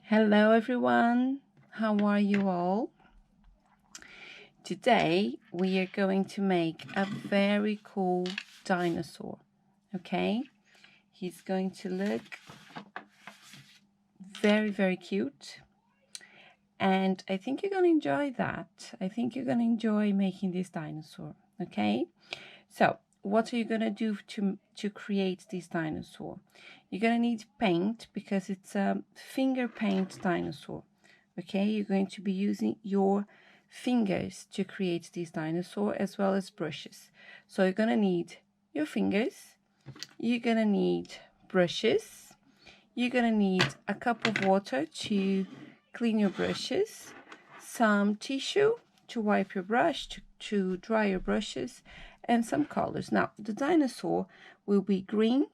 Hello everyone, how are you all? Today we are going to make a very cool dinosaur, okay? He's going to look very cute, and I think you're going to enjoy that. I think you're going to enjoy making this dinosaur, okay? So what are you going to do to create this dinosaur? You're going to need paint because it's a finger paint dinosaur. Okay, you're going to be using your fingers to create this dinosaur as well as brushes. So you're going to need your fingers, you're going to need brushes, you're going to need a cup of water to clean your brushes, some tissue to wipe your brush, to dry your brushes, and some colors. Now, the dinosaur will be green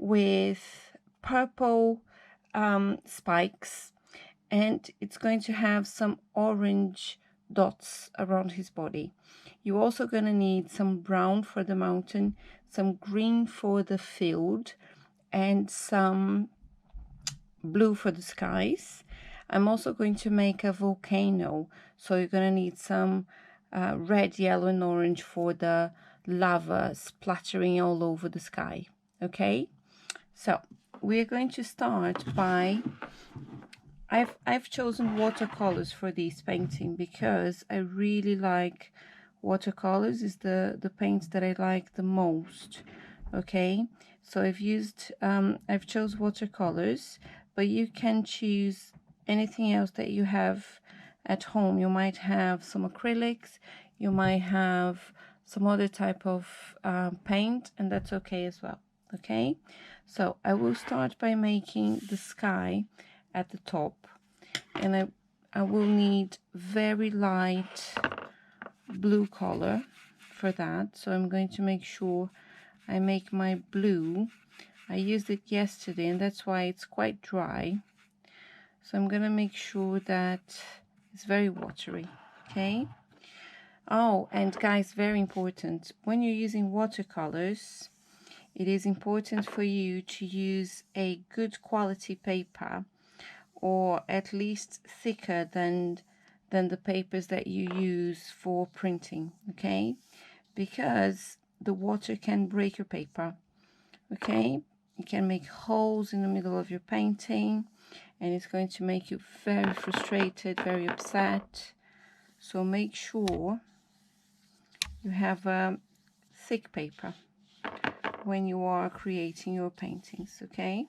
with purple spikes, and it's going to have some orange dots around his body. You're also going to need some brown for the mountain, some green for the field, and some blue for the skies. I'm also going to make a volcano, so you're going to need some red, yellow, and orange for the lava splattering all over the sky. Okay, so we're going to start by I've chosen watercolors for this painting because I really like watercolors. Is the paints that I like the most. Okay, so I've chose watercolors, but you can choose anything else that you have at home. You might have some acrylics, you might have some other type of paint, and that's okay as well. Okay, so I will start by making the sky at the top, and I will need very light blue color for that. So I'm going to make sure I make my blue. I used it yesterday and that's why it's quite dry, so I'm gonna make sure that it's very watery. Okay. Oh, and guys, very important, when you're using watercolors, it is important for you to use a good quality paper, or at least thicker than the papers that you use for printing. Okay, because the water can break your paper. Okay, it can make holes in the middle of your painting, and it's going to make you very frustrated, very upset. So make sure you have a thick paper when you are creating your paintings. Okay,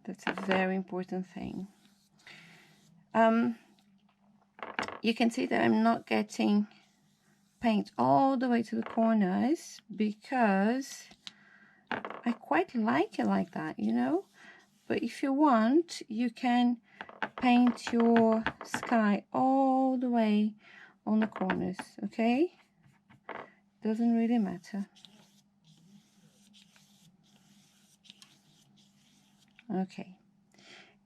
that's a very important thing. You can see that I'm not getting paint all the way to the corners because I quite like it like that, you know. But if you want, you can paint your sky all the way on the corners. Okay, doesn't really matter. Okay,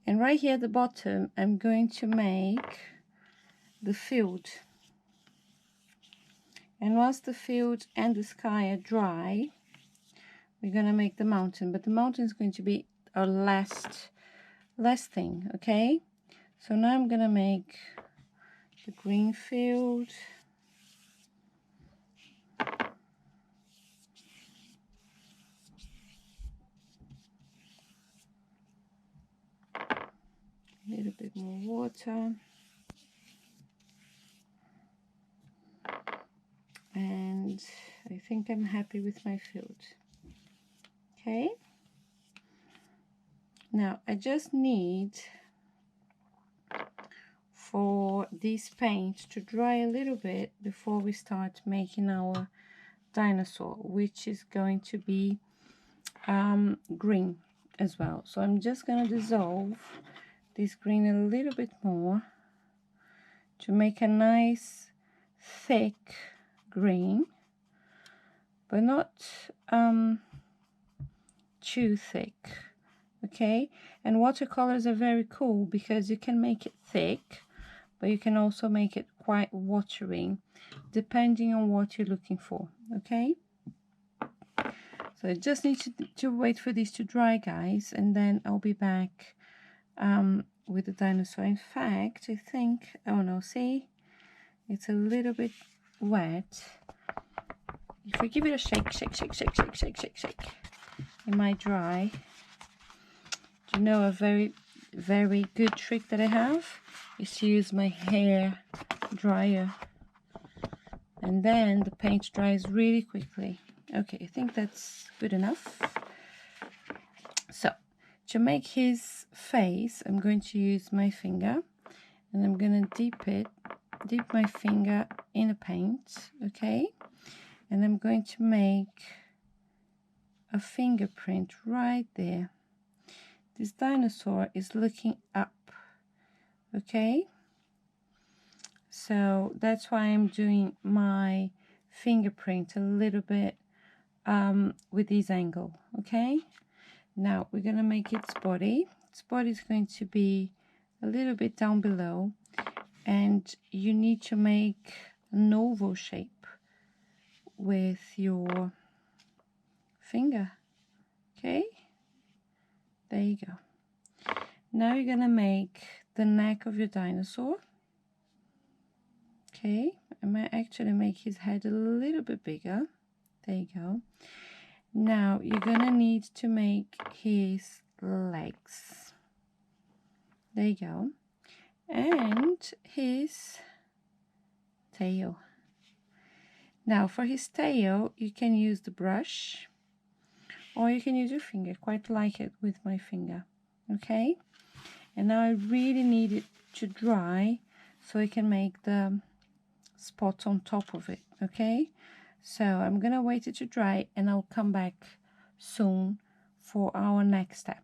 and right here at the bottom I'm going to make the field, and once the field and the sky are dry, we're gonna make the mountain. But the mountain is going to be our last thing. Okay, so now I'm gonna make the green field, a little bit more water, and I think I'm happy with my field. Okay, now I just need for this paint to dry a little bit before we start making our dinosaur, which is going to be green as well. So I'm just going to dissolve this green a little bit more to make a nice thick green, but not too thick. Okay, and watercolors are very cool because you can make it thick, but you can also make it quite watery depending on what you're looking for. Okay, so I just need to wait for these to dry, guys, and then I'll be back with the dinosaur. In fact, I think, oh no, see, it's a little bit wet. If we give it a shake, shake, shake, shake, shake, shake, shake, shake, it might dry. Do you know a very, very good trick that I have is to use my hair dryer, and then the paint dries really quickly. Okay, I think that's good enough. So to make his face, I'm going to use my finger, and I'm going to dip my finger in a paint, okay? And I'm going to make a fingerprint right there. This dinosaur is looking up, okay? So that's why I'm doing my fingerprint a little bit with this angle, okay? Now we're gonna make its body. Its body is going to be a little bit down below, and you need to make an oval shape with your finger, okay? There you go. Now you're gonna make the neck of your dinosaur. Okay, I might actually make his head a little bit bigger. There you go. Now you're gonna need to make his legs. There you go. And his tail. Now for his tail, you can use the brush, or you can use your finger. Quite like it with my finger, okay? And now I really need it to dry so I can make the spots on top of it, okay? So I'm gonna wait it to dry, and I'll come back soon for our next step.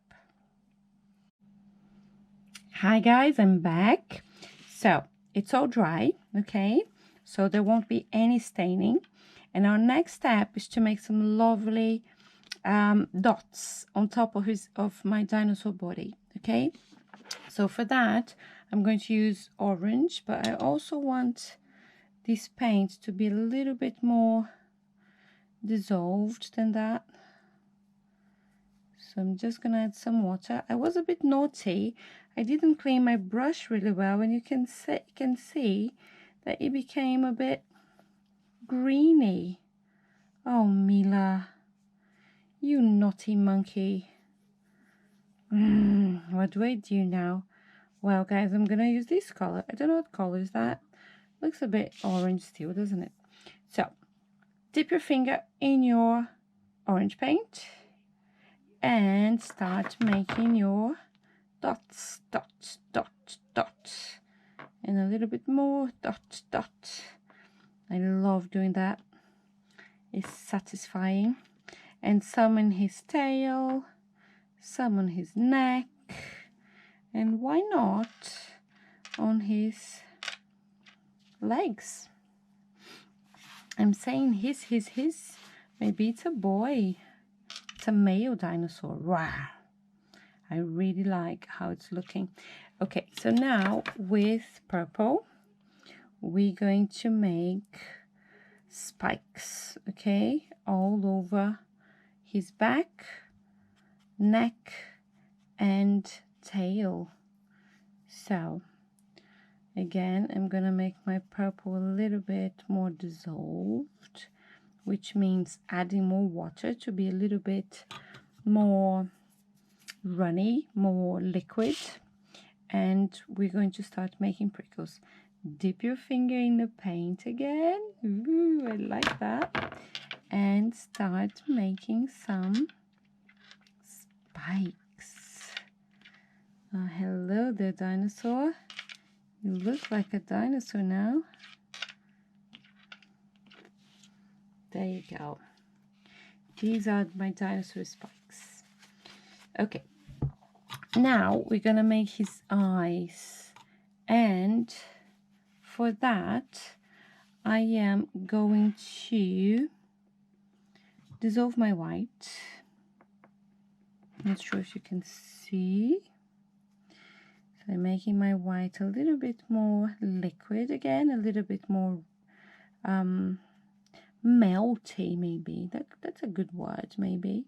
Hi guys, I'm back. So it's all dry, okay? So there won't be any staining. And our next step is to make some lovely dots on top of my dinosaur body, okay? So for that, I'm going to use orange, but I also want this paint to be a little bit more dissolved than that. So I'm just gonna add some water. I was a bit naughty. I didn't clean my brush really well, and you can see that it became a bit greeny. Oh, Mila, you naughty monkey. What do I do now? Well, guys, I'm gonna use this color. I don't know what color is that. Looks a bit orange still, doesn't it? So dip your finger in your orange paint and start making your dots, dots, dots, dots, and a little bit more dots, dots. I love doing that. It's satisfying. And some in his tail, some on his neck, and why not on his legs? I'm saying his. Maybe it's a boy. It's a male dinosaur. Wow. I really like how it's looking. Okay, so now with purple, we're going to make spikes, okay, all over his back, neck, and tail. So again, I'm gonna make my purple a little bit more dissolved, which means adding more water to be a little bit more runny, more liquid. And we're going to start making prickles. Dip your finger in the paint again. Ooh, I like that. And start making some spikes. Hello there, dinosaur. You look like a dinosaur now. There you go. These are my dinosaur spikes. Okay. Now we're gonna make his eyes, and for that I am going to dissolve my white. Not sure if you can see. So I'm making my white a little bit more liquid again, a little bit more melty, maybe. That's a good word, maybe.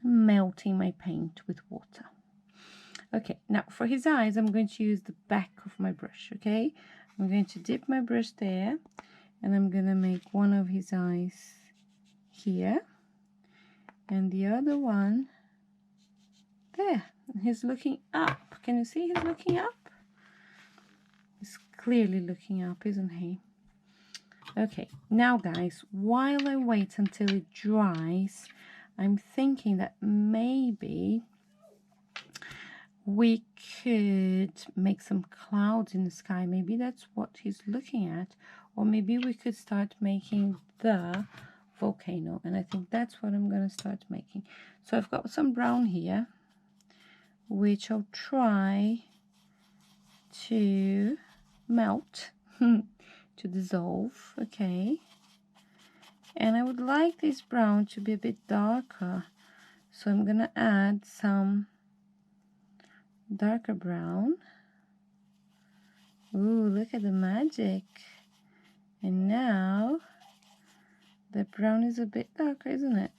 Melting my paint with water. Okay, now for his eyes, I'm going to use the back of my brush, okay? I'm going to dip my brush there, and I'm going to make one of his eyes here, and the other one there. He's looking up. Can you see he's looking up? He's clearly looking up, isn't he? Okay, now guys, while I wait until it dries, I'm thinking that maybe we could make some clouds in the sky. Maybe that's what he's looking at, or maybe we could start making the volcano, and I think that's what I'm going to start making. So I've got some brown here, which I'll try to melt to dissolve, okay? And I would like this brown to be a bit darker, so I'm gonna add some darker brown. Ooh, look at the magic. And now the brown is a bit darker, isn't it?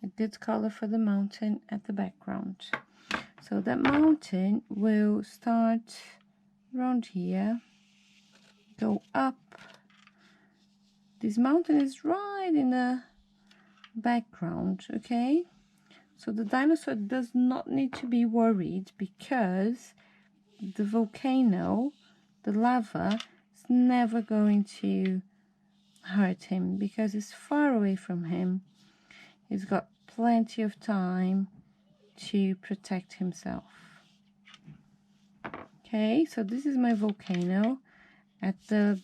A good color for the mountain at the background. So that mountain will start around here, go up. This mountain is right in the background, okay? So the dinosaur does not need to be worried, because the volcano, the lava, is never going to hurt him because it's far away from him. He's got plenty of time to protect himself. Okay, so this is my volcano at the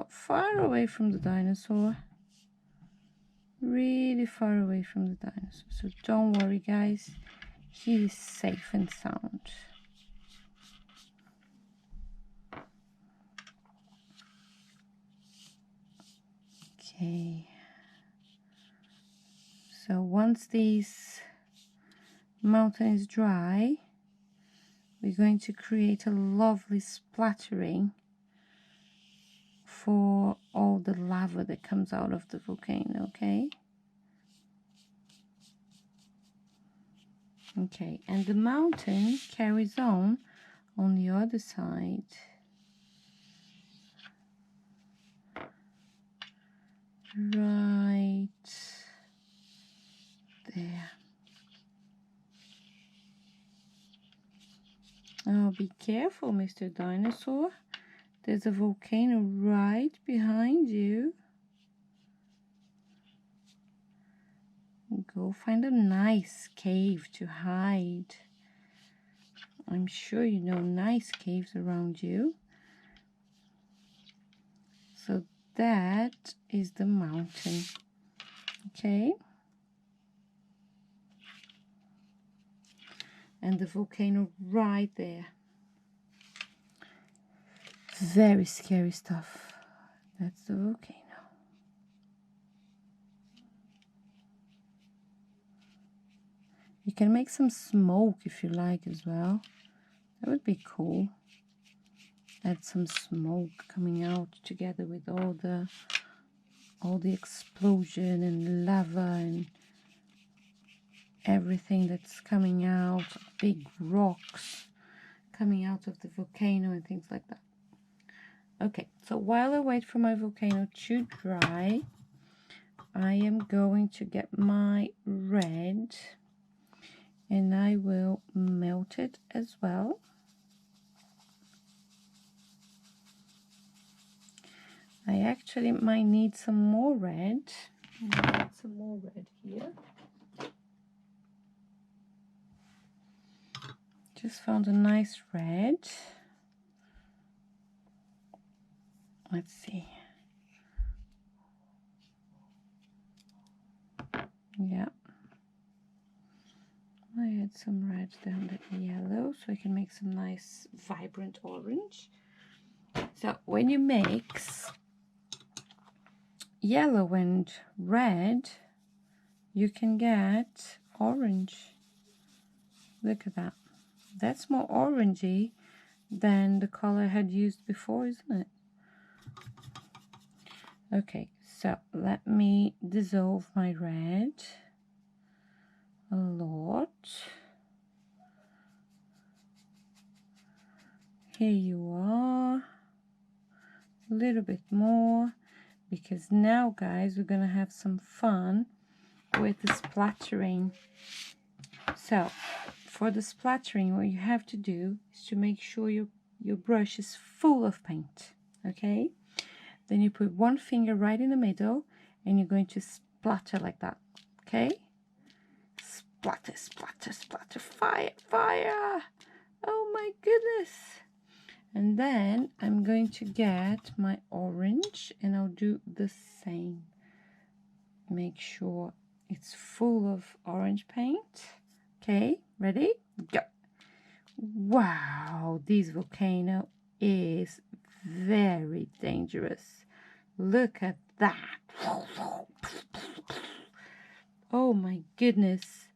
far away from the dinosaur, really far away from the dinosaur. So don't worry guys, he is safe and sound. Okay, so once this mountain is dry, we're going to create a lovely splattering for all the lava that comes out of the volcano, okay? Okay, and the mountain carries on the other side. Right there. Oh, be careful, Mr. Dinosaur. There's a volcano right behind you. Go find a nice cave to hide. I'm sure you know nice caves around you. So that is the mountain, okay? And the volcano right there. Very scary stuff. That's the volcano. You can make some smoke if you like as well. That would be cool. Add some smoke coming out together with all the explosion and lava and everything that's coming out, big rocks coming out of the volcano and things like that. Okay, so while I wait for my volcano to dry, I am going to get my red and I will melt it as well. I actually might need some more red. I need some more red here. Just found a nice red. Let's see. Yeah. I add some red down the yellow so I can make some nice vibrant orange. So when you mix yellow and red, you can get orange. Look at that. That's more orangey than the color I had used before, isn't it? Okay, so let me dissolve my red a lot. Here you are. A little bit more, because now, guys, we're gonna have some fun with the splattering. So for the splattering, what you have to do is to make sure your brush is full of paint. Okay, then you put one finger right in the middle and you're going to splatter like that. Okay, splatter, splatter, splatter, fire, fire. Oh my goodness. And then I'm going to get my orange and I'll do the same. Make sure it's full of orange paint. Okay, ready? Go. Wow, this volcano is very dangerous. Look at that. Oh my goodness.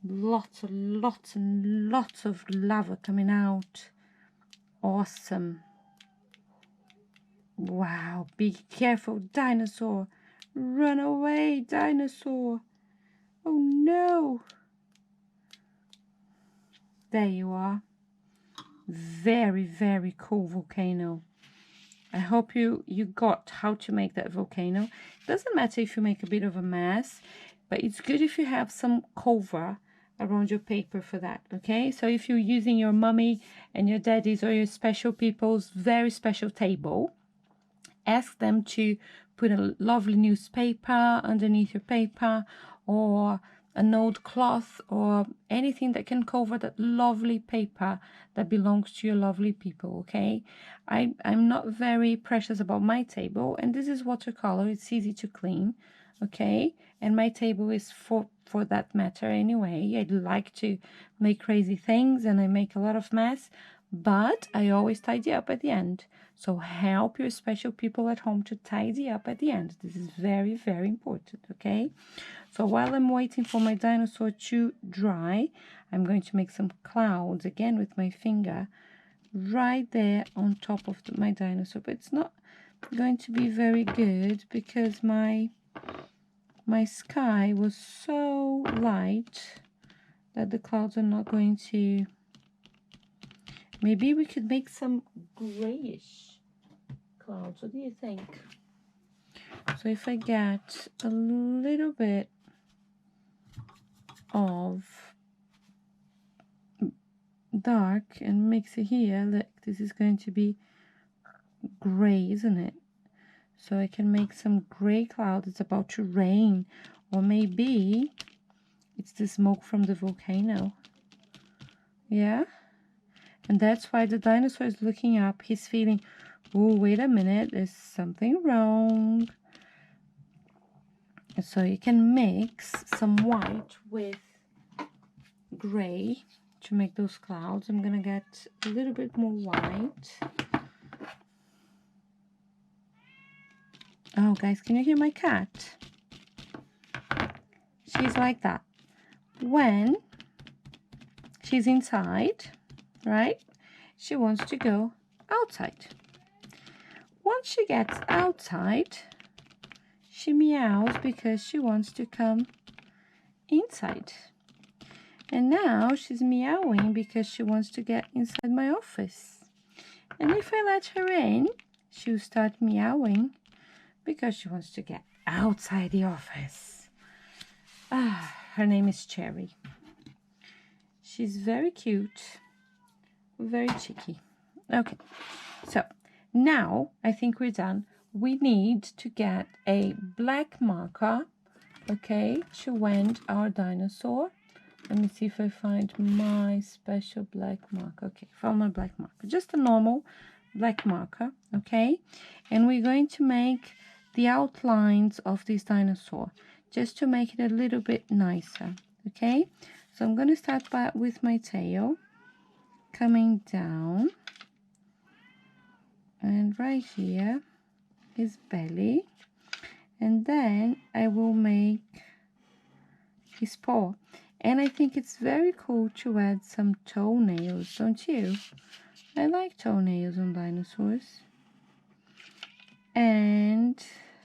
Lots and lots of lava coming out. Awesome. Wow, be careful, dinosaur. Run away, dinosaur. Oh no. There you are. Very, very cool volcano. I hope you got how to make that volcano. It doesn't matter if you make a bit of a mess, but it's good if you have some cover around your paper for that, okay? So if you're using your mommy and your daddy's or your special people's very special table, ask them to put a lovely newspaper underneath your paper, or an old cloth, or anything that can cover that lovely paper that belongs to your lovely people, okay? I'm not very precious about my table, and this is watercolor. It's easy to clean, okay? And my table is for that matter anyway. I like to make crazy things and I make a lot of mess, but I always tidy up at the end. So help your special people at home to tidy up at the end. This is very, very important, okay? So while I'm waiting for my dinosaur to dry, I'm going to make some clouds again with my finger right there on top of my dinosaur. But it's not going to be very good because my sky was so light that the clouds are not going to... Maybe we could make some grayish clouds. What do you think? So if I get a little bit of dark and mix it here, look, this is going to be gray, isn't it? So I can make some gray cloud. It's about to rain, or maybe it's the smoke from the volcano. Yeah, and that's why the dinosaur is looking up. He's feeling, oh, wait a minute, there's something wrong. So you can mix some white with gray to make those clouds. I'm gonna get a little bit more white. Oh, guys, can you hear my cat? She's like that. When she's inside, right, she wants to go outside. Once she gets outside, she meows because she wants to come inside. And now she's meowing because she wants to get inside my office. And if I let her in, she'll start meowing because she wants to get outside the office. Her name is Cherry. She's very cute, very cheeky. Okay, so now I think we're done. We need to get a black marker, okay, to end our dinosaur. Let me see if I find my special black marker. Okay, found my black marker. Just a normal black marker, okay? And we're going to make the outlines of this dinosaur just to make it a little bit nicer, okay? So I'm going to start with my tail, coming down, and right here his belly, and then I will make his paw. And I think it's very cool to add some toenails, don't you? I like toenails on dinosaurs. And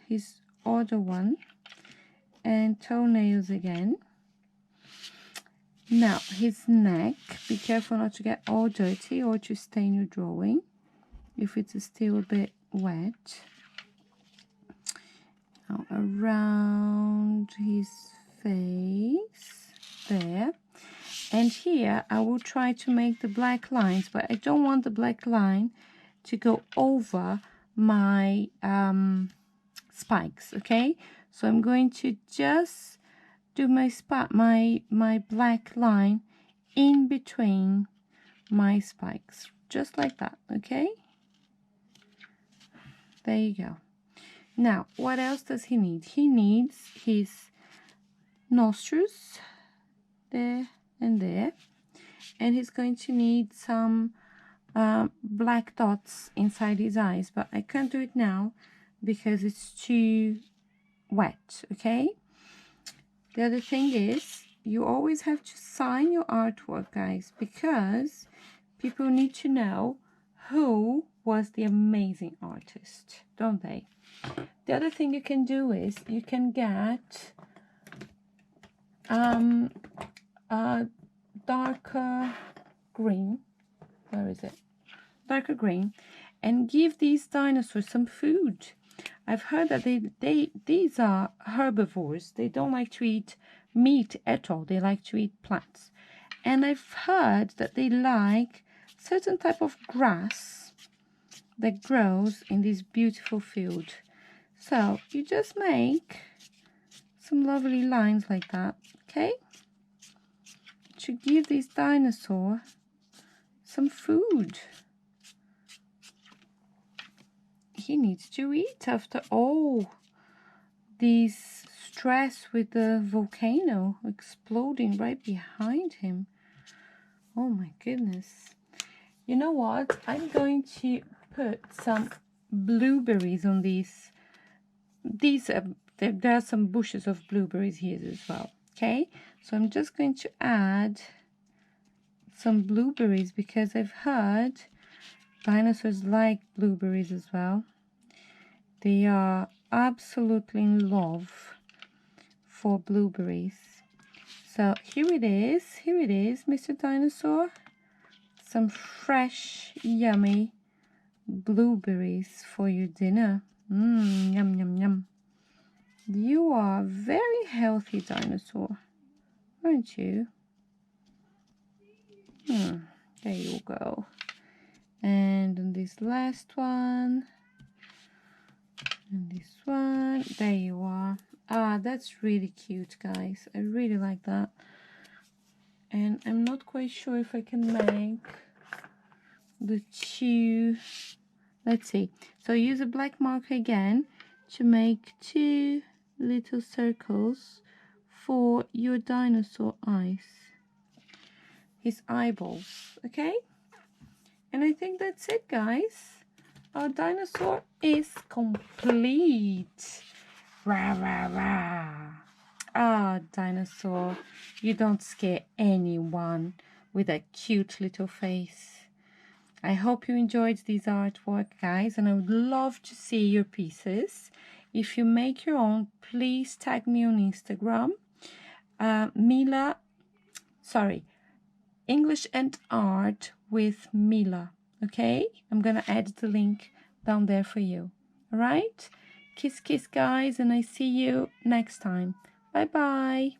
his other one, and toenails again. Now, his neck, be careful not to get all dirty or to stain your drawing if it's still a bit wet. Now, around his face, there. And here, I will try to make the black lines, but I don't want the black line to go over my spikes, okay? So I'm going to just do my black line in between my spikes, just like that, okay? There you go. Now, what else does he need? He needs his nostrils, there and there, and he's going to need some black dots inside his eyes, but I can't do it now because it's too wet, okay? The other thing is, you always have to sign your artwork, guys, because people need to know who was the amazing artist, don't they? The other thing you can do is you can get a darker green. Where is it? Darker green, and give these dinosaurs some food. I've heard that these are herbivores. They don't like to eat meat at all. They like to eat plants. And I've heard that they like certain type of grass that grows in this beautiful field. So you just make some lovely lines like that, okay? To give this dinosaur some food. He needs to eat after all this stress with the volcano exploding right behind him. Oh my goodness. You know what? I'm going to put some blueberries on these. There are some bushes of blueberries here as well. Okay, so I'm just going to add some blueberries because I've heard dinosaurs like blueberries as well. They are absolutely in love for blueberries. So here it is, Mr. Dinosaur. Some fresh, yummy blueberries for your dinner. Yum, yum, yum. You are a very healthy dinosaur, aren't you? There you go. And on this last one, and this one, there you are. Ah, that's really cute, guys. I really like that. And I'm not quite sure if I can make the two. Let's see. So use a black marker again to make two little circles for your dinosaur eyes. His eyeballs, okay? And I think that's it, guys. Our dinosaur is complete. Rah, rah, rah. Ah, dinosaur, you don't scare anyone with a cute little face. I hope you enjoyed this artwork, guys, and I would love to see your pieces. If you make your own, please tag me on Instagram. English and Art with Mila, okay? I'm gonna add the link down there for you, all right? Kiss, kiss, guys, and I see you next time. Bye-bye.